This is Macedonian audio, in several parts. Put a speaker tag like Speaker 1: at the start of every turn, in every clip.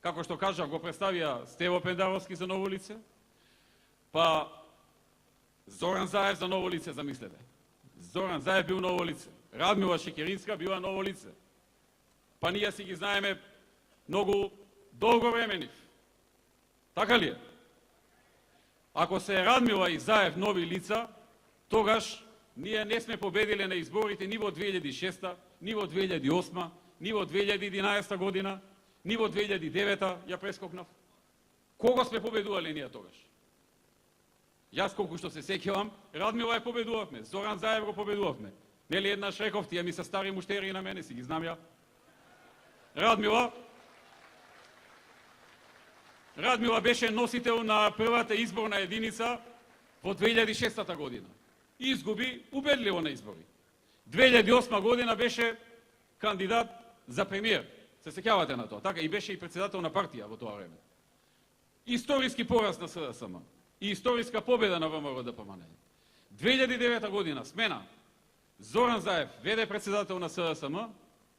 Speaker 1: како што кажа, го представија Стево Пендаровски за ново лице, па Зоран Заев за ново лице, замислете. Зоран Заев бил ново лице. Радмила Шекеринска била ново лице. Па ние си ги знаеме многу долго време нив. Така ли е? Ако се Радмила и Заев нови лица, тогаш ние не сме победиле на изборите ни во 2006, ни во 2008, ни во 2011 година, ни во 2009 ја прескокнав. Кого сме победувале ние тогаш? Јас колку што се сеќавам, Радмила ја победувавме, Зоран Заев го победувавме. Нели еднаш реков, тие ми се стари муштери на мене, си ги знам ја. Радмила беше носител на првата изборна единица во 2006 година. И изгуби убедливо на избори. 2008 година беше кандидат за премиер. Се сеќавате на тоа, така? И беше и председател на партија во тоа време. Историски пораз на СДСМ и историска победа на ВМРО ДПМН. 2009 година смена. Зоран Заев веде председател на СДСМ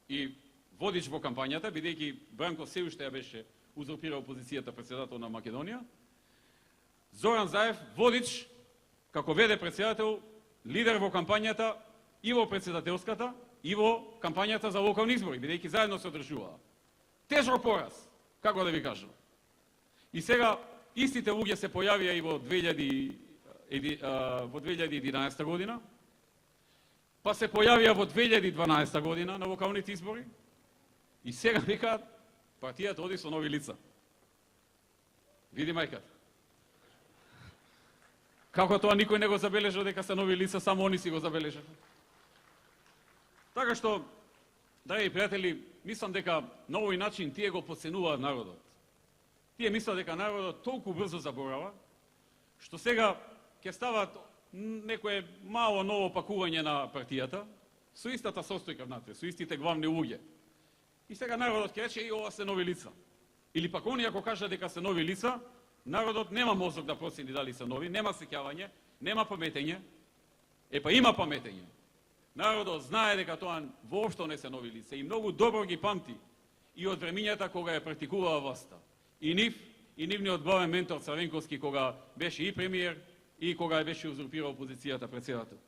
Speaker 1: и водич во кампањата, бидејќи Бранко се уште ја беше узурпирал позицијата председател на Македонија. Зоран Заев водич, како веде председател, лидер во кампањата и во председателската, и во кампањата за локални избори, бидејќи заедно се одржуваа. Тежок пораз, како да ви кажам. И сега истите луѓе се појавија и во 2011 година, па се појавија во 2012 година на локалните избори, и сега викаат, партијата оди со нови лица. Види мајката. Како тоа никој не го забележа дека се нови лица, само они си го забележаха. Така што, драги пријатели, мислам дека на овој начин тие го подценуваат народот. Тие мислат дека народот толку брзо заборава, што сега ќе стават некое мало ново пакување на партијата, со истата состојка внатре, со истите главни луѓе. И сега народот ќе рече, и ова се нови лица. Или пак они ако кажат дека се нови лица, народот нема мозок да процени дали се нови, нема сеќавање, нема паметење. Епа има паметење. Народот знае дека тоа воопшто не се нови лица и многу добро ги памти и од времињата кога ја практикуваа власта. И нив, и нивниот главен ментор Црвенковски кога беше и премиер и кога ја беше узурпирал позицијата председател.